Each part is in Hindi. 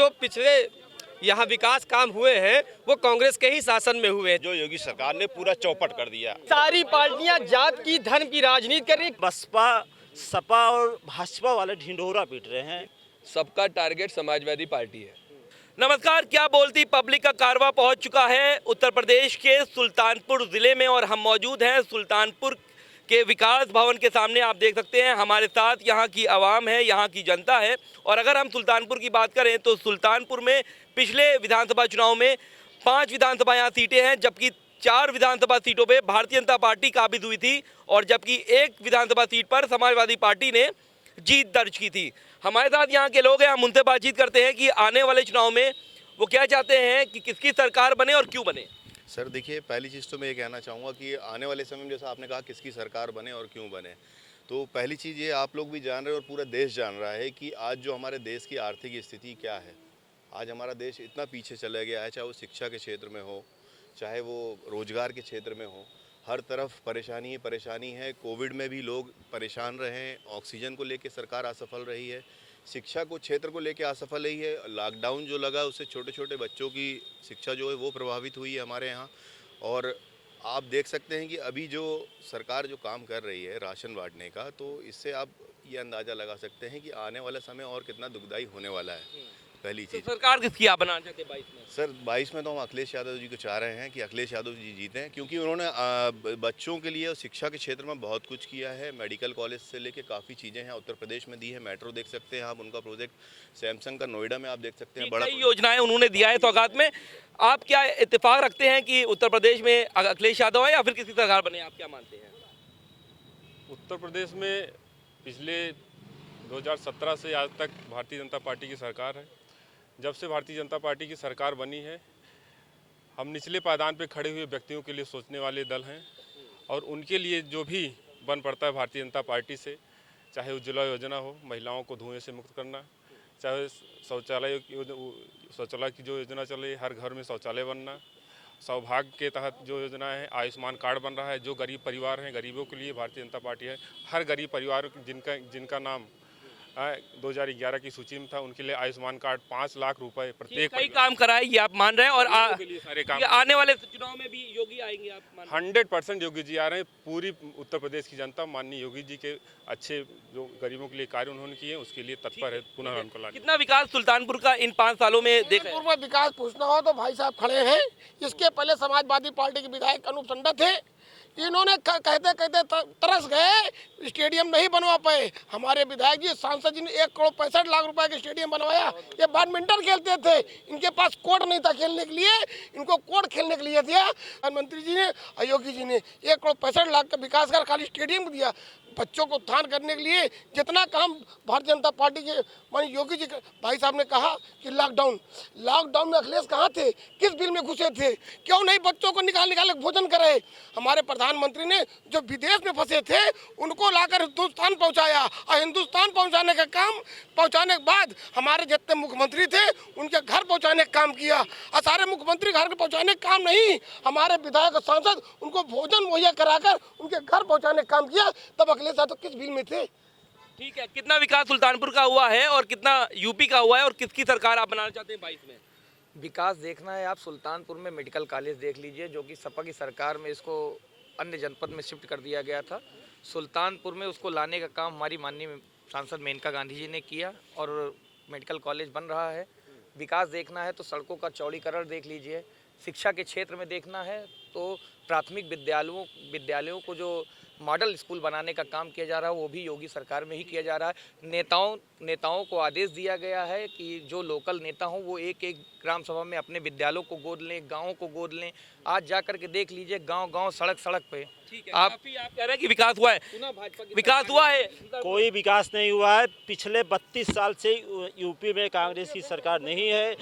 जो पिछले यहाँ विकास काम हुए हैं वो कांग्रेस के ही शासन में हुए हैं। जो योगी सरकार ने पूरा चौपट कर दिया। सारी पार्टियां जात की धर्म की राजनीति कर रही। बसपा सपा और भाजपा वाले ढिंढोरा पीट रहे हैं। सबका टारगेट समाजवादी पार्टी है। नमस्कार, क्या बोलती पब्लिक का कारवां पहुंच चुका है उत्तर प्रदेश के सुल्तानपुर जिले में और हम मौजूद हैं सुल्तानपुर के विकास भवन के सामने। आप देख सकते हैं हमारे साथ यहाँ की आवाम है, यहाँ की जनता है। और अगर हम सुल्तानपुर की बात करें तो सुल्तानपुर में पिछले विधानसभा चुनाव में 5 विधानसभा यहाँ सीटें हैं, जबकि 4 विधानसभा सीटों पे भारतीय जनता पार्टी काबिज हुई थी और जबकि 1 विधानसभा सीट पर समाजवादी पार्टी ने जीत दर्ज की थी। हमारे साथ यहाँ के लोग हैं, हम उनसे बातचीत करते हैं कि आने वाले चुनाव में वो क्या चाहते हैं कि किसकी सरकार बने और क्यों बने। सर देखिए, पहली चीज़ तो मैं ये कहना चाहूँगा कि आने वाले समय में जैसा आपने कहा किसकी सरकार बने और क्यों बने, तो पहली चीज़ ये आप लोग भी जान रहे हैं और पूरा देश जान रहा है कि आज जो हमारे देश की आर्थिक स्थिति क्या है। आज हमारा देश इतना पीछे चला गया है, चाहे वो शिक्षा के क्षेत्र में हो, चाहे वो रोजगार के क्षेत्र में हो, हर तरफ परेशानी ही परेशानी है। कोविड में भी लोग परेशान रहे हैं, ऑक्सीजन को लेकर सरकार असफल रही है, शिक्षा को क्षेत्र को लेकर असफल रही है। लॉकडाउन जो लगा उससे छोटे छोटे बच्चों की शिक्षा जो है वो प्रभावित हुई है हमारे यहाँ। और आप देख सकते हैं कि अभी जो सरकार जो काम कर रही है राशन बांटने का, तो इससे आप ये अंदाज़ा लगा सकते हैं कि आने वाला समय और कितना दुखदाई होने वाला है। पहली चीज़, सरकार किसकी आप बनाना चाहते हैं 22 में? सर 22 में तो हम अखिलेश यादव जी को चाह रहे हैं कि अखिलेश यादव जी जीतें, क्योंकि उन्होंने बच्चों के लिए और शिक्षा के क्षेत्र में बहुत कुछ किया है। मेडिकल कॉलेज से लेके काफ़ी चीज़ें हैं उत्तर प्रदेश में दी है। मेट्रो देख सकते हैं आप, उनका प्रोजेक्ट सैमसंग का नोएडा में आप देख सकते हैं, बड़ा कई योजनाएं उन्होंने दिया है सौगात में। आप क्या इत्तेफाक रखते हैं कि उत्तर प्रदेश में अखिलेश यादव है या फिर किसी सरकार बने, आप क्या मानते हैं? उत्तर प्रदेश में पिछले 2017 से आज तक भारतीय जनता पार्टी की सरकार है। जब से भारतीय जनता पार्टी की सरकार बनी है, हम निचले पायदान पे खड़े हुए व्यक्तियों के लिए सोचने वाले दल हैं और उनके लिए जो भी बन पड़ता है भारतीय जनता पार्टी से, चाहे उज्ज्वला योजना हो, महिलाओं को धुएं से मुक्त करना, चाहे शौचालय की जो योजना चले, हर घर में शौचालय बनना, सौभाग्य के तहत जो योजना है, आयुष्मान कार्ड बन रहा है। जो गरीब परिवार हैं, गरीबों के लिए भारतीय जनता पार्टी है। हर गरीब परिवार जिनका नाम 2011 की सूची में था, उनके लिए आयुष्मान कार्ड 5 लाख रुपए प्रत्येक। कई काम कराए ये आप मान रहे हैं और के लिए सारे काम। आने वाले चुनाव में भी योगी आएंगे आप मान रहे हैं? 100% योगी जी आ रहे हैं। पूरी उत्तर प्रदेश की जनता माननीय योगी जी के अच्छे जो गरीबों के लिए कार्य उन्होंने किए उसके लिए तत्पर है पुनः उनको लाने। कितना विकास सुल्तानपुर का इन 5 सालों में देखा है? पूर्व विकास पूछना हो तो भाई साहब खड़े हैं। इसके पहले समाजवादी पार्टी के विधायक अनूप संडा थे, इन्होंने कहते कहते तरस गए, स्टेडियम नहीं बनवा पाए। हमारे विधायक जी, सांसद जी ने 1,65,00,000 रुपए के स्टेडियम बनवाया। ये बैडमिंटन खेलते थे, इनके पास कोर्ट नहीं था खेलने के लिए, इनको कोर्ट खेलने के लिए दिया। प्रधानमंत्री जी ने, योगी जी ने 1,65,00,000 का विकास कर खाली स्टेडियम दिया। बच्चों को उत्थान करने के लिए जितना काम भारतीय जनता पार्टी के माननीय योगी जी भाई साहब ने कहा कि लॉकडाउन में अखिलेश कहाँ थे, किस बिल में घुसे थे, क्यों नहीं बच्चों को निकाल के भोजन कराए। हमारे प्रधानमंत्री ने जो विदेश में फंसे थे उनको लाकर हिंदुस्तान पहुंचाया और हिंदुस्तान पहुंचाने का काम पहुंचाने के बाद हमारे जितने मुख्यमंत्री थे उनके घर पहुंचाने का काम किया। और सारे मुख्यमंत्री घर पहुंचाने का काम नहीं, हमारे विधायक और सांसद उनको भोजन मुहैया कराकर उनके घर पहुंचाने का काम किया। तब अखिलेश यादव किस बिल में थे? ठीक है, कितना विकास सुल्तानपुर का हुआ है और कितना यूपी का हुआ है और किसकी सरकार आप बनाना चाहते हैं 22 में? विकास देखना है आप सुल्तानपुर में मेडिकल कॉलेज देख लीजिए, जो कि सपा की सरकार में इसको अन्य जनपद में शिफ्ट कर दिया गया था। सुल्तानपुर में उसको लाने का काम हमारी माननीय सांसद मेनका गांधी जी ने किया और मेडिकल कॉलेज बन रहा है। विकास देखना है तो सड़कों का चौड़ीकरण देख लीजिए। शिक्षा के क्षेत्र में देखना है तो प्राथमिक विद्यालयों को जो मॉडल स्कूल बनाने का काम किया जा रहा है वो भी योगी सरकार में ही किया जा रहा है। नेताओं को आदेश दिया गया है कि जो लोकल नेता हों वो एक एक ग्राम सभा में अपने विद्यालयों को गोद लें, गाँवों को गोद लें। आज जा कर के देख लीजिए गांव सड़क पे। ठीक है, आप कह रहे हैं कि विकास हुआ है, विकास हुआ है? कोई विकास नहीं हुआ है। पिछले 32 साल से यूपी में कांग्रेस की सरकार नहीं है।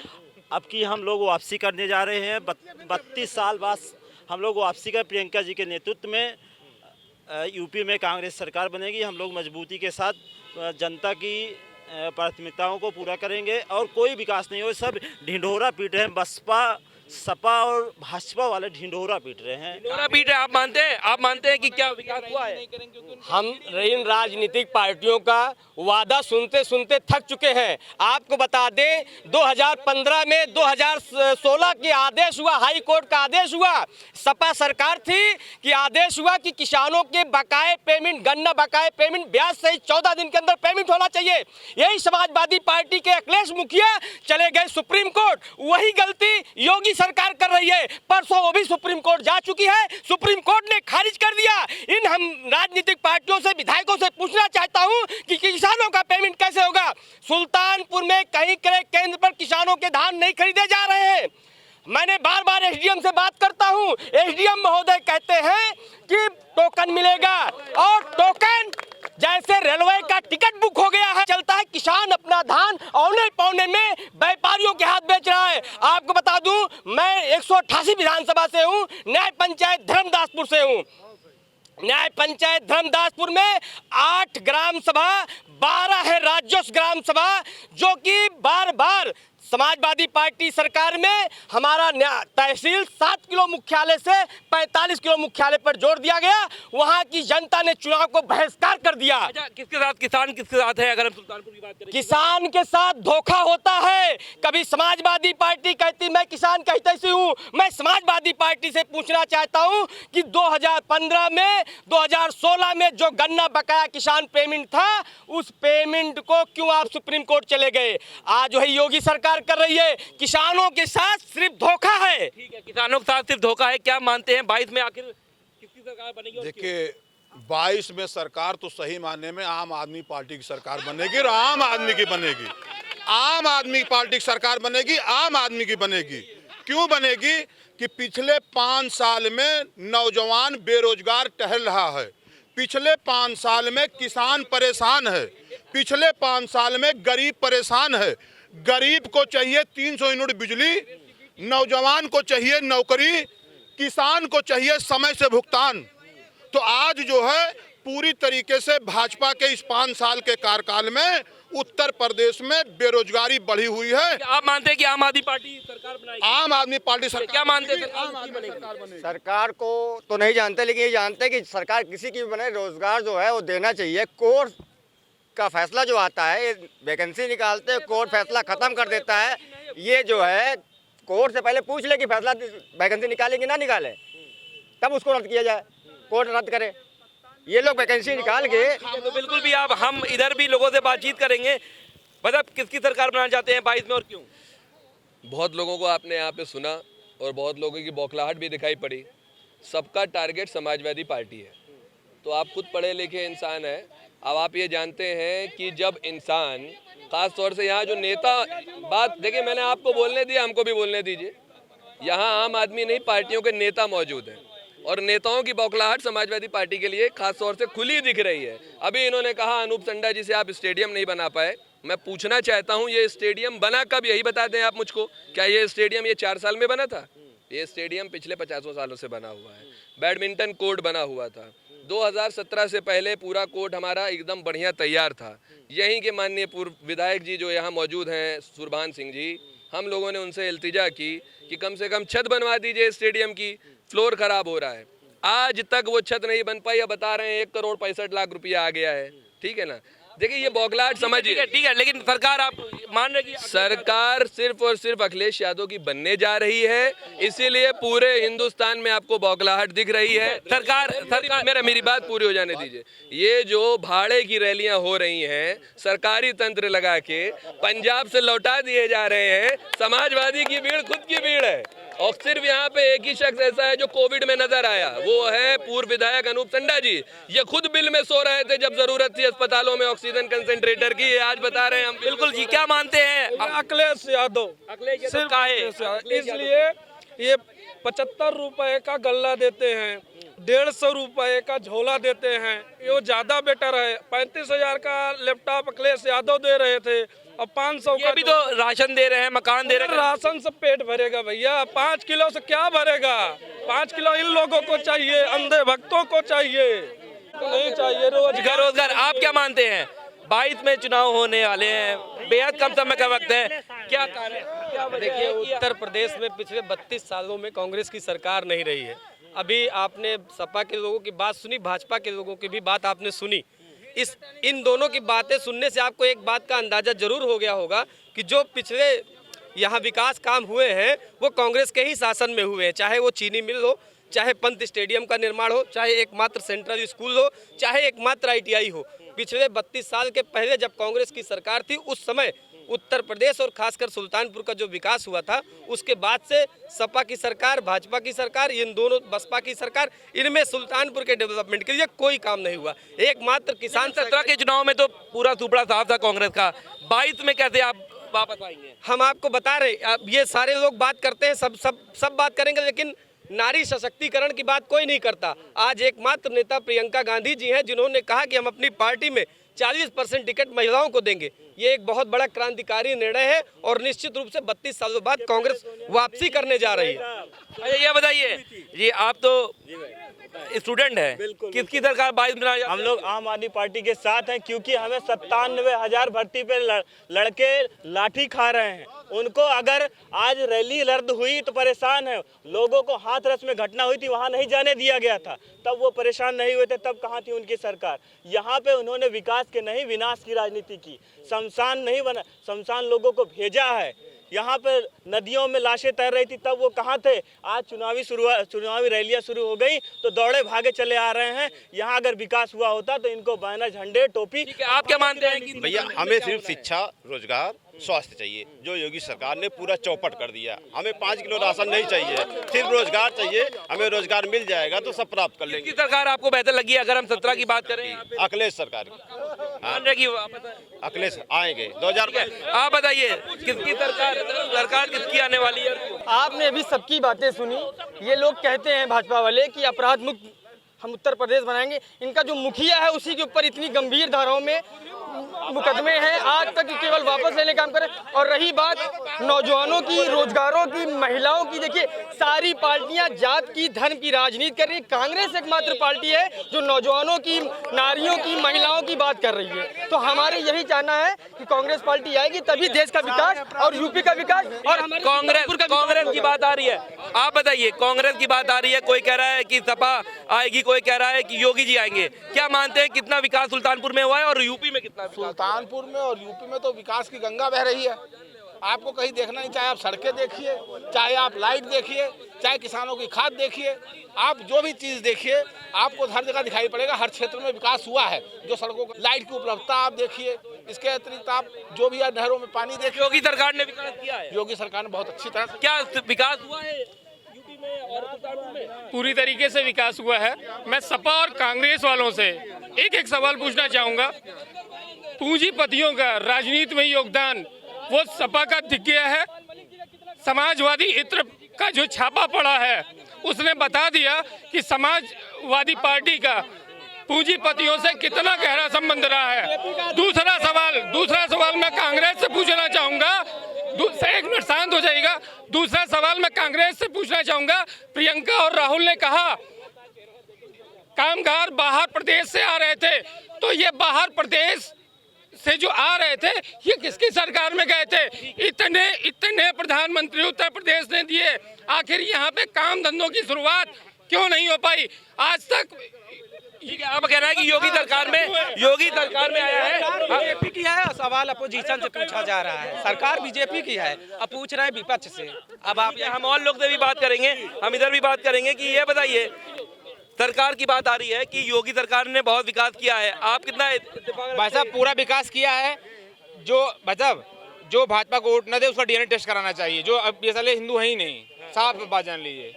अब की हम लोग वापसी करने जा रहे हैं। 32 साल बाद हम लोग वापसी कर प्रियंका जी के नेतृत्व में यूपी में कांग्रेस सरकार बनेगी। हम लोग मजबूती के साथ जनता की प्राथमिकताओं को पूरा करेंगे और कोई विकास नहीं हो। सब ढिंढोरा पीट रहे हैं। बसपा सपा और भाजपा वाले ढिंढोरा पीट रहे हैं। ढिंढोरा पीट है, आप मानते हैं कि क्या विकास हुआ है? हम इन राजनीतिक पार्टियों का वादा सुनते सुनते थक चुके हैं। आपको बता दें 2015 में 2016 के आदेश हुआ, हाई कोर्ट का आदेश हुआ, सपा सरकार थी कि आदेश हुआ कि किसानों के बकाए पेमेंट, गन्ना बकाए पेमेंट ब्याज सहित 14 दिन के अंदर पेमेंट होना चाहिए। यही समाजवादी पार्टी के अखिलेश मुखिया चले गए सुप्रीम कोर्ट, वही गलती योगी सरकार कर रही है। परसों वो भी सुप्रीम कोर्ट जा चुकी है, सुप्रीम कोर्ट ने खारिज कर दिया। इन हम राजनीतिक पार्टियों से, विधायकों से पूछना चाहता हूं कि किसानों का पेमेंट कैसे होगा। सुल्तानपुर में कहीं क्रय केंद्र पर किसानों के धान नहीं खरीदे जा रहे हैं। मैंने बार बार एसडीएम से बात करता हूं, एसडीएम महोदय कहते हैं कि टोकन मिलेगा, और टोकन जैसे रेलवे का टिकट बुक हो गया है चलता है। किसान अपना धान औने पौने में व्यापारियों के हाथ बेच रहा है। आपको बता दूं, मैं 188 विधानसभा से हूं, न्याय पंचायत धर्मदासपुर से हूं। न्याय पंचायत धर्मदासपुर में 8 ग्राम सभा, 12 है राज्योत्सव ग्राम सभा, जो कि बार बार समाजवादी पार्टी सरकार में हमारा तहसील 7 किलो मुख्यालय से 45 किलो मुख्यालय पर जोड़ दिया गया। वहां की जनता ने चुनाव को बहिष्कार कर दिया। अच्छा, किसके साथ, किसान किसके साथ है? अगर हम सुल्तानपुर की बात करें, किसान के साथ धोखा होता है। कभी समाजवादी पार्टी कहती मैं किसान कहते से हूँ। मैं समाजवादी पार्टी से पूछना चाहता हूँ कि 2015 में 2016 में जो गन्ना बकाया किसान पेमेंट था, उस पेमेंट को क्यों आप सुप्रीम कोर्ट चले गए? आज वही योगी सरकार कर रही है, किसानों के साथ सिर्फ धोखा है। ठीक है, किसानों के साथ सिर्फ धोखा है। क्या मानते हैं 22 में आखिर किसकी सरकार बनेगी? और देखिए 22 में सरकार तो सही मानने में आम आदमी पार्टी की सरकार बनेगी, और आम आदमी की बनेगी। आम आदमी पार्टी की सरकार बनेगी, आम आदमी की बनेगी। क्यों बनेगी कि पिछले 5 साल में नौजवान बेरोजगार टहल रहा है, पिछले 5 साल में किसान परेशान है, पिछले 5 साल में गरीब परेशान है। गरीब को चाहिए 300 यूनिट बिजली, नौजवान को चाहिए नौकरी, किसान को चाहिए समय से भुगतान। तो आज जो है पूरी तरीके से भाजपा के इस 5 साल के कार्यकाल में उत्तर प्रदेश में बेरोजगारी बढ़ी हुई है। आप मानते हैं कि आम आदमी पार्टी सरकार बनाएगी? आम आदमी पार्टी सरकार, क्या मानते हैं सरकार को तो नहीं जानते, लेकिन ये जानते हैं कि सरकार किसी की भी बने, रोजगार जो है वो देना चाहिए। कोर्ट का फैसला जो आता है, वैकेंसी निकालते हैं, कोर्ट फैसला खत्म कर देता है। ये जो है कोर्ट से पहले पूछ ले कि फैसला वैकेंसी निकाले कि ना निकाले, तब उसको रद्द किया जाए, कोर्ट रद्द करे। ये लोग वैकेंसी निकाल के तो बिल्कुल भी आप, हम इधर भी लोगों से बातचीत करेंगे। मतलब किसकी सरकार बनाना चाहते हैं 22 में और क्यों? बहुत लोगों को आपने यहाँ पे सुना और बहुत लोगों की बौखलाहट भी दिखाई पड़ी। सबका टारगेट समाजवादी पार्टी है। तो आप खुद पढ़े लिखे इंसान हैं। अब आप ये जानते हैं कि जब इंसान, ख़ास तौर से यहाँ जो नेता, बात देखिए, मैंने आपको बोलने दिया, हमको भी बोलने दीजिए। यहाँ आम आदमी नहीं, पार्टियों के नेता मौजूद हैं, और नेताओं की बौखलाहट समाजवादी पार्टी के लिए खास तौर से खुली दिख रही है। अभी इन्होंने कहा अनूप संडा जी से आप स्टेडियम नहीं बना पाए। मैं पूछना चाहता हूँ, ये स्टेडियम बना कब, यही बता दें आप मुझको। क्या ये स्टेडियम ये 4 साल में बना था? ये स्टेडियम पिछले 50 सालों से बना हुआ है। बैडमिंटन कोर्ट बना हुआ था 2017 से पहले, पूरा कोर्ट हमारा एकदम बढ़िया तैयार था। यहीं के माननीय पूर्व विधायक जी जो यहाँ मौजूद हैं, सुरभान सिंह जी, हम लोगों ने उनसे इल्तिजा की कि कम से कम छत बनवा दीजिए स्टेडियम की, फ्लोर खराब हो रहा है। आज तक वो छत नहीं बन पाई। अब बता रहे हैं 1 करोड़ 65 लाख रुपया आ गया है। ठीक है ना? देखिए ये बौखलाहट समझिए। ठीक है, लेकिन सरकार, आप मान रहे कि सरकार सिर्फ और सिर्फ अखिलेश यादव की बनने जा रही है, इसीलिए पूरे हिंदुस्तान में आपको बौखलाहट दिख रही है। सरकार मेरी बात पूरी हो जाने दीजिए। ये जो भाड़े की रैलियां हो रही हैं, सरकारी तंत्र लगा के पंजाब से लौटा दिए जा रहे हैं। समाजवादी की भीड़ खुद की भीड़ है, और सिर्फ यहाँ पे एक ही शख्स ऐसा है जो कोविड में नजर आया, वो है पूर्व विधायक अनूप संडा जी। ये खुद बिल में सो रहे थे जब जरूरत थी अस्पतालों में ऑक्सीजन कंसंट्रेटर की। आज बता रहे हैं हम। बिल्कुल जी, क्या मानते हैं? अखिलेश यादव, सिर्फ इसलिए ये 75 रुपए का गल्ला देते हैं, 150 रुपए का झोला देते हैं, ये ज्यादा बेटर है। 35,000 का लैपटॉप अखिलेश यादव दे रहे थे, और 500 का भी तो राशन दे रहे हैं, मकान दे रहे हैं। राशन से पेट भरेगा भैया? 5 किलो से क्या भरेगा? 5 किलो इन लोगों को चाहिए, अंधे भक्तों को चाहिए, नहीं चाहिए रोजगार। आप क्या मानते हैं? 22 में चुनाव होने वाले हैं, बेहद कम समय का वक्त है, क्या कार्य क्या वजह देखिए, है कि उत्तर प्रदेश में पिछले 32 सालों में कांग्रेस की सरकार नहीं रही है। अभी आपने सपा के लोगों की बात सुनी, भाजपा के लोगों की भी बात आपने सुनी। इन दोनों की बातें सुनने से आपको एक बात का अंदाजा जरूर हो गया होगा कि जो पिछले यहाँ विकास काम हुए हैं वो कांग्रेस के ही शासन में हुए हैं। चाहे वो चीनी मिल हो, चाहे पंत स्टेडियम का निर्माण हो, चाहे एकमात्र सेंट्रल स्कूल हो, चाहे एकमात्र ITI हो। पिछले 32 साल के पहले जब कांग्रेस की सरकार थी उस समय उत्तर प्रदेश और खासकर सुल्तानपुर का जो विकास हुआ था, उसके बाद से सपा की सरकार, भाजपा की सरकार, इन दोनों बसपा की सरकार, इनमें सुल्तानपुर के डेवलपमेंट के लिए कोई काम नहीं हुआ। एकमात्र किसान 17 के चुनाव में तो पूरा सुपड़ा साफ था कांग्रेस का, 22 में कैसे आप वापस आएंगे? हम आपको बता रहे, अब ये सारे लोग बात करते हैं, सब बात करेंगे, लेकिन नारी सशक्तिकरण की बात कोई नहीं करता। आज एकमात्र नेता प्रियंका गांधी जी हैं जिन्होंने कहा कि हम अपनी पार्टी में 40% टिकट महिलाओं को देंगे। ये एक बहुत बड़ा क्रांतिकारी निर्णय है और निश्चित रूप से 32 सालों बाद कांग्रेस वापसी करने जा रही है। अच्छा ये बताइए, ये आप तो स्टूडेंट हैं, किसकी सरकार 22 में? हम लोग आम आदमी पार्टी के साथ हैं, क्योंकि हमें 97,000 भर्ती पे लड़के लाठी खा रहे हैं। उनको अगर आज रैली रद्द हुई तो परेशान है। लोगों को हाथरस में घटना हुई थी, वहाँ नहीं जाने दिया गया था, तब वो परेशान नहीं हुए थे, तब कहाँ थी उनकी सरकार? यहाँ पे उन्होंने विकास के नहीं विनाश की राजनीति की। शमशान नहीं बना, शमशान लोगों को भेजा है। यहाँ पे नदियों में लाशें तैर रही थी, तब वो कहाँ थे? आज चुनावी रैलियाँ शुरू हो गई तो दौड़े भागे चले आ रहे हैं। यहाँ अगर विकास हुआ होता तो इनको बैनर, झंडे, टोपी। आप क्या मानते हैं कि भैया हमें सिर्फ शिक्षा, रोजगार, स्वास्थ्य चाहिए, जो योगी सरकार ने पूरा चौपट कर दिया। हमें 5 किलो राशन नहीं चाहिए, सिर्फ रोजगार चाहिए। हमें रोजगार मिल जाएगा तो सब प्राप्त कर लेंगे। किसकी सरकार आपको बेहतर लगी? अगर हम 17 की बात करें, अखिलेश सरकार मान रहे कि अखिलेश आएंगे 2000। आप बताइए किसकी सरकार किसकी आने वाली है? आपने अभी सबकी बातें सुनी। ये लोग कहते हैं भाजपा वाले कि अपराध मुक्त हम उत्तर प्रदेश बनाएंगे। इनका जो मुखिया है उसी के ऊपर इतनी गंभीर धाराओं में मुकदमे हैं, आज तक केवल वापस लेने काम करे। और रही बात नौजवानों की, रोजगारों की, महिलाओं की, देखिए सारी पार्टियां जात की, धर्म की राजनीति कर रही है। कांग्रेस एकमात्र पार्टी है जो नौजवानों की, नारियों की, महिलाओं की बात कर रही है। तो हमारे यही चाहना है कि कांग्रेस पार्टी आएगी तभी देश का विकास और यूपी का विकास और हमारे कांग्रेस की बात आ रही है। आप बताइए, कांग्रेस की बात आ रही है, कोई कह रहा है कि सपा आएगी, कोई कह रहा है कि योगी जी आएंगे। क्या मानते हैं कितना विकास सुल्तानपुर में हुआ है और यूपी में कितना? सुल्तानपुर में और यूपी में तो विकास की गंगा बह रही है। आपको कहीं देखना नहीं, चाहे आप सड़कें देखिए, चाहे आप लाइट देखिए, चाहे किसानों की खाद देखिए, आप जो भी चीज़ देखिए आपको हर जगह दिखाई पड़ेगा। हर क्षेत्र में विकास हुआ है। जो सड़कों को, लाइट की उपलब्धता आप देखिए। इसके अतिरिक्त आप जो भी नहरों में पानी देखिए। योगी सरकार ने विकास किया है। योगी सरकार ने बहुत अच्छी तरह से। क्या विकास हुआ है यूपी में और सुल्तानपुर में? पूरी तरीके से विकास हुआ है। मैं सपा और कांग्रेस वालों से एक सवाल पूछना चाहूँगा। पूंजीपतियों का राजनीति में योगदान वो सपा का दिख गया है। समाजवादी इत्र का जो छापा पड़ा है उसने बता दिया कि समाजवादी पार्टी का पूंजीपतियों से कितना गहरा संबंध रहा है। दूसरा सवाल मैं कांग्रेस से पूछना चाहूँगा। एक मिनट शांत हो जाएगा। दूसरा सवाल मैं कांग्रेस से पूछना चाहूँगा। प्रियंका और राहुल ने कहा कामगार बाहर प्रदेश से आ रहे थे, तो ये बाहर प्रदेश से जो आ रहे थे ये किसकी सरकार में गए थे? इतने प्रधानमंत्री उत्तर प्रदेश ने दिए, आखिर यहाँ पे काम धंधों की शुरुआत क्यों नहीं हो पाई आज तक? आप कह रहे हैं कि योगी सरकार में आया है। बीजेपी की है, सवाल अपोजिशन से पूछा जा रहा है। सरकार बीजेपी की है, अब पूछ रहे हैं विपक्ष से। अब आप हम और लोग से भी बात करेंगे, हम इधर भी बात करेंगे कि ये बताइए, सरकार की बात आ रही है कि योगी सरकार ने बहुत विकास किया है, आप कितना? भाई साहब पूरा विकास किया है। जो मतलब जो भाजपा को वोट न दे उसका DNA टेस्ट कराना चाहिए। जो अब ये साले हिंदू है ही नहीं, साफ बात जान लीजिए।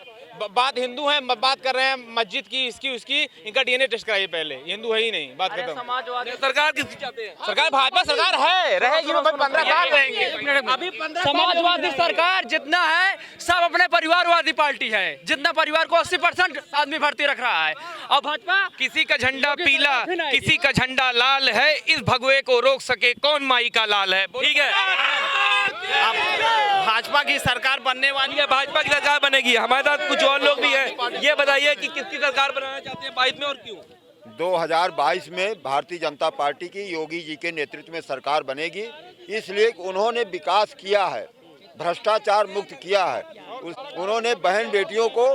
बात हिंदू है, बात कर रहे हैं मस्जिद की, इसकी उसकी, इनका DNA टेस्ट कराइए पहले। हिंदू है ही नहीं, बात खत्म। समाजवादी सरकार किसकी चाहते हैं? सरकार भाजपा सरकार है, रहेगी 15 साल रहेंगे। अभी समाजवादी सरकार जितना है सब अपने परिवारवादी पार्टी है। जितना परिवार को 80% आदमी भर्ती रख रहा है। और भाजपा किसी का झंडा पीला, किसी का झंडा लाल है, इस भगवे को रोक सके कौन माई का लाल है? ठीक है, भाजपा की सरकार बनने वाली है, भाजपा की सरकार बनेगी। हमारे साथ कुछ और लोग भी हैं। ये बताइए कि किसकी सरकार बनाना चाहते हैं 22 में और क्यों? 2022 में भारतीय जनता पार्टी की योगी जी के नेतृत्व में सरकार बनेगी, इसलिए उन्होंने विकास किया है। भ्रष्टाचार मुक्त किया है। उन्होंने बहन बेटियों को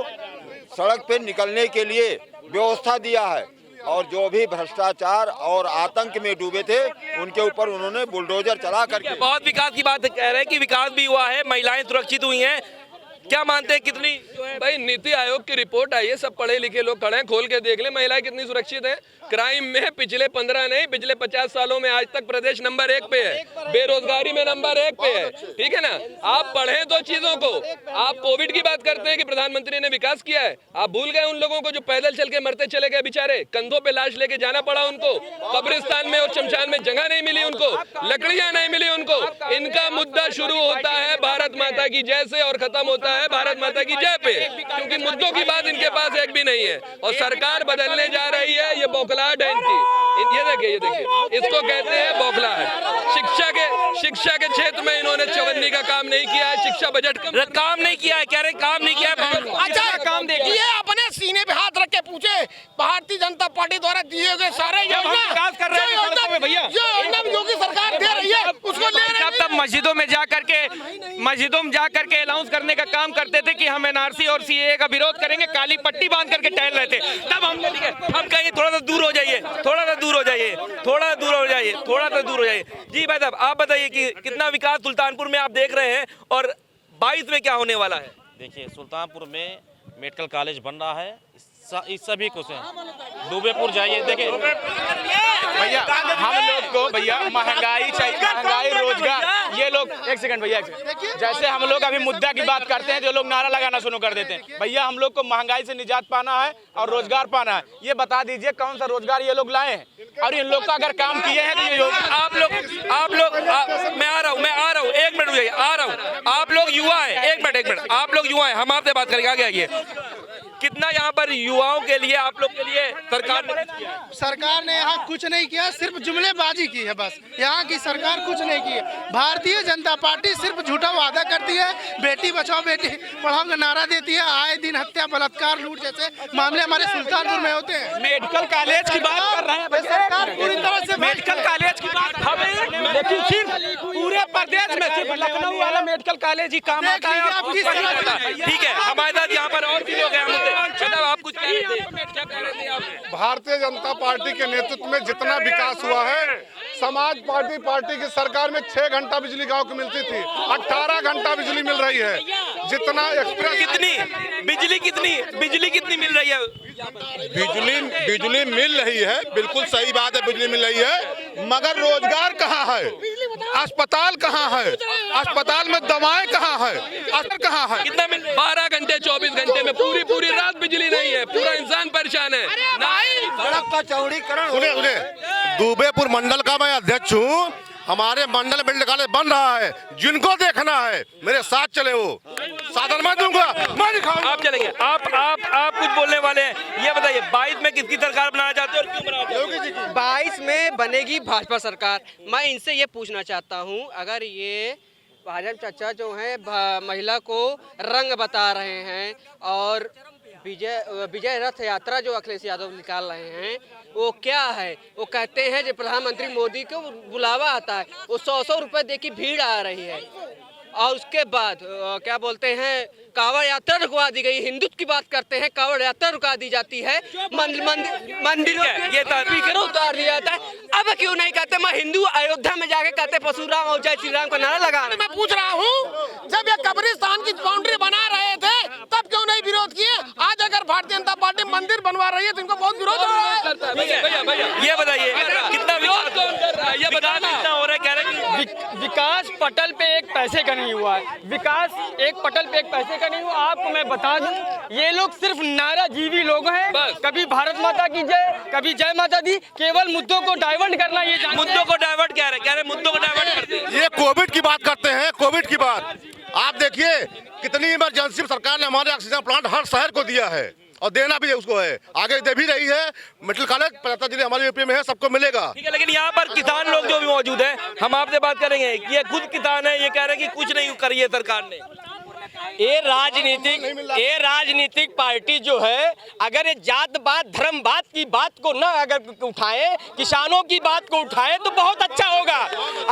सड़क पे निकलने के लिए व्यवस्था दिया है और जो भी भ्रष्टाचार और आतंक में डूबे थे उनके ऊपर उन्होंने बुलडोजर चला करके बहुत विकास की बात कह रहे हैं कि विकास भी हुआ है, महिलाएं सुरक्षित हुई हैं। क्या मानते हैं कितनी जो है भाई नीति आयोग की रिपोर्ट आई है, सब पढ़े लिखे लोग खड़े हैं, खोल के देख ले महिलाएं कितनी सुरक्षित हैं। क्राइम में पिछले 15 नहीं पिछले 50 सालों में आज तक प्रदेश नंबर 1 पे है, बेरोजगारी में नंबर 1 पे है। ठीक है ना, आप पढ़े दो चीजों को। आप कोविड की बात करते हैं कि प्रधानमंत्री ने विकास किया है, आप भूल गए उन लोगों को जो पैदल चल के मरते चले गए बेचारे, कंधों पे लाश लेके जाना पड़ा उनको, कब्रिस्तान में और शमशान में जगह नहीं मिली उनको, लकड़ियां नहीं मिली उनको। इनका मुद्दा शुरू होता है भारत माता की जय से और खत्म होता है भारत माता की जय पे, क्योंकि मुद्दों की बात इनके पास एक भी नहीं है। और सरकार बदलने जा रही है, ये बौखलाहट है इनकी। ये देखिए इसको कहते हैं बौखलाहट। शिक्षा के क्षेत्र में इन्होंने चवन्नी का काम नहीं किया है, शिक्षा बजट काम नहीं किया है, कह रहे काम नहीं किया है। अच्छा काम देखिए, अपने सीने पे हाथ रख के पूछे भारतीय जनता पार्टी द्वारा दिए गए सारे योजना कर रहे हैं भैया, जो योजना योगी सरकार दे रही है उसको ले रहे हैं। तब मस्जिदों में जा करके अनाउंस करने का काम करते थे कि हम एनआरसी और सीएए का विरोध करेंगे, काली पट्टी बांध करके टहल रहे थे। तब हमने हम कहिए थोड़ा सा दूर हो जाइए, थोड़ा सा दूर हो जाइए, थोड़ा सा दूर हो जाइए, थोड़ा सा दूर हो जाइए। जी भाई साहब, आप बताइए कि कितना विकास सुल्तानपुर में आप देख रहे हैं और 22 में क्या होने वाला है? देखिए, सुल्तानपुर में मेडिकल कॉलेज बन रहा है, इस सभी कुछ है। दुबेपुर जाइए, देखिए भैया हम लोग को भैया महंगाई चाहिए, महंगाई रोजगार, ये लोग एक सेकंड भैया, जैसे हम लोग अभी मुद्दा की बात करते हैं जो लोग नारा लगाना शुरू कर देते हैं। भैया हम लोग को महंगाई से निजात पाना है और रोजगार पाना है, ये बता दीजिए कौन सा रोजगार ये लोग लाए हैं और इन लोग का अगर काम किए हैं तो ये आप लोग मैं आ रहा हूँ 1 मिनट रुक जाइए, आ रहा हूँ। आप लोग युवा है, एक मिनट, आप लोग युवा है, हम आपसे बात करेंगे, आगे आइए। कितना यहाँ पर युवाओं के लिए, आप लोग के लिए सरकार ने कुछ किया? सरकार ने यहाँ कुछ नहीं किया, सिर्फ जुमलेबाजी की है बस। यहाँ की सरकार कुछ नहीं की है। भारतीय जनता पार्टी सिर्फ झूठा वादा करती है, बेटी बचाओ बेटी पढ़ाओ का नारा देती है, आए दिन हत्या बलात्कार लूट जैसे मामले हमारे सुल्तानपुर में होते हैं। मेडिकल कॉलेज की बात कर रहे हैं, सरकार पूरी तरह से मेडिकल कॉलेज की बात हमें, लेकिन सिर्फ पूरे प्रदेश में सिर्फ लखनऊ वाला मेडिकल कॉलेज ही काम आता है। ठीक है, हमारे साथ यहाँ पर और भी लोग हैं। आप कुछ कह रहे थे, क्या कह रहे थे आप? भारतीय जनता पार्टी के नेतृत्व में जितना विकास हुआ है, समाजवादी पार्टी की सरकार में 6 घंटा बिजली गांव को मिलती थी, 18 घंटा बिजली मिल रही है। जितना एक्सप्रेस बिजली कितनी मिल रही है? बिजली मिल रही है, बिल्कुल सही बात है, बिजली मिल रही है, मगर रोजगार कहाँ है? अस्पताल कहाँ है? अस्पताल में दवाएं कहाँ है? अस्पताल कहाँ है? कितना मिल? 12 घंटे 24 घंटे में पूरी रात बिजली नहीं है, पूरा इंसान परेशान है। सड़क का चौड़ीकरण। सुने दुबेपुर मंडल का मैं अध्यक्ष हूँ। हमारे मंडल मेडिकल कॉलेज बन रहा है, जिनको देखना है मेरे साथ चले, वो साधन मैं दूंगा, मैं दिखाऊंगा। आप चलेंगे, आप कुछ बोलने वाले हैं, ये बताइए 22 में किसकी सरकार बनाना चाहते हो और क्यों बनाना चाहते हो? 22 में बनेगी भाजपा सरकार। मैं इनसे ये पूछना चाहता हूँ, अगर ये भाजपा चाचा जो हैं महिला को रंग बता रहे हैं और विजय रथ यात्रा जो अखिलेश यादव निकाल रहे हैं वो क्या है? वो कहते हैं जब प्रधानमंत्री मोदी को बुलावा आता है, वो 100 रुपए दे की भीड़ आ रही है और उसके बाद क्या बोलते हैं कांवड़ यात्रा रुकवा दी गई। हिंदुत्व की बात करते हैं, कांवड़ यात्रा रुका दी जाती है, मंदिरों ये स्पीकर उतार दिया जाता है। अब क्यों नहीं कहते? मैं हिंदू अयोध्या में जाके कहते परशुराम और जय श्री राम का नारा लगा। मैं पूछ रहा हूँ, जब ये कब्रिस्तान की बाउंड्री बना रहे थे तब क्यों नहीं विरोध किए? आज अगर भारतीय जनता पार्टी मंदिर बनवा रही है तो इनको बहुत विरोध हो रहा है। भैया ये बताइए कितना विकास कौन कर रहा है? ये बताना कितना हो रहा है? कह रहे हैं विकास पटल पे एक पैसे का नहीं हुआ है, विकास एक पटल पे एक पैसे का नहीं हुआ। आपको मैं बता दूं, ये लोग सिर्फ नाराजीवी लोग हैं, कभी भारत माता की जय, कभी जय माता दी, केवल मुद्दों को डाइवर्ट करना। ये मुद्दों को डाइवर्ट कह रहे हैं, मुद्दों को डाइवर्ट करते हैं। ये कोविड की बात करते हैं, कोविड की बात आप देखिए, कितनी इमरजेंसी सरकार ने हमारे ऑक्सीजन प्लांट हर शहर को दिया है और देना भी उसको है, आगे दे भी रही है। मेडिकल कॉलेज 75 जिले हमारे यूपी में है, सबको मिलेगा। ठीक है, लेकिन यहाँ पर किसान लोग जो भी मौजूद हैं, हम आपसे बात करेंगे। ये खुद किसान है, ये कह रहे हैं कि कुछ नहीं करी है सरकार ने। ये राजनीतिक पार्टी जो है, अगर ये जातवाद धर्मवाद की बात को न अगर उठाए, किसानों की बात को उठाए तो बहुत अच्छा होगा।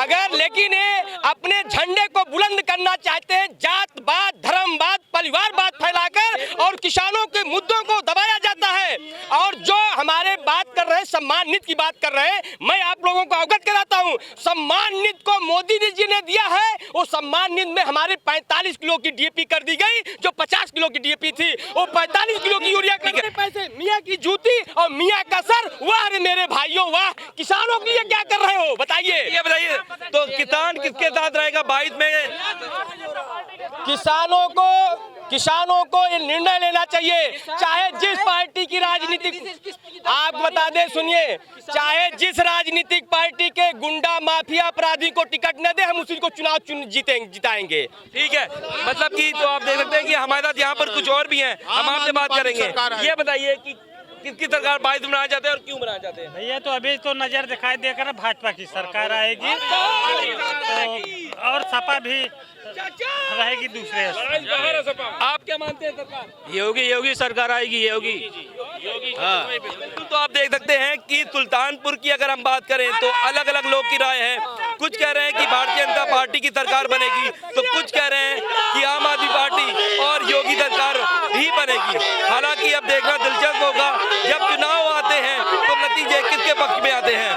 अगर लेकिन ये अपने झंडे को बुलंद करना चाहते हैं, जातवाद धर्मवाद परिवारवाद फैलाकर, और किसानों के मुद्दों को दबाया जाता है। और जो हमारे बात कर रहे हैं, सम्मान निधि की बात कर रहे हैं, मैं आप लोगों को अवगत कराता हूं, सम्मान निधि को मोदी जी ने दिया है। वो सम्मान निधि में हमारे 45 किलो की डीएपी कर दी गई, जो 50 किलो की डीएपी थी वो 45 किलो की यूरिया के पैसे। मियाँ की जूती और मियाँ का सर, वाह रे मेरे भाइयों वाह। किसानों के लिए क्या कर रहे हो बताइए? ये बताइए तो किसान किसके साथ रहेगा 22 में? किसानों को ये निर्णय लेना चाहिए, चाहे जिस पार्टी की राजनीतिक, आप बता दें, सुनिए, चाहे जिस राजनीतिक पार्टी के गुंडा माफिया अपराधी को टिकट न दे, हम उसी को चुनाव जिताएंगे। ठीक है, मतलब कि तो आप देख सकते हैं कि हमारे साथ यहाँ पर कुछ और भी हैं, हम आपसे बात करेंगे। ये बताइए कि किसकी सरकार 22 बनाना चाहते हैं और क्यों बनाना चाहते हैं? भैया तो अभी तो नजर दिखाई देकर भाजपा की सरकार आएगी, तो और सपा भी रहेगी दूसरे। आप क्या मानते हैं सरकार? योगी सरकार आएगी, योगी। हाँ। तो आप देख सकते हैं कि सुल्तानपुर की अगर हम बात करें तो अलग अलग लोग की राय है। कुछ कह रहे हैं कि भारतीय जनता पार्टी की सरकार बनेगी, तो कुछ कह रहे हैं कि आम आदमी पार्टी और योगी सरकार ही बनेगी। हालांकि अब देखना दिलचस्प होगा, जब चुनाव आते हैं तो नतीजे किसके पक्ष में आते हैं।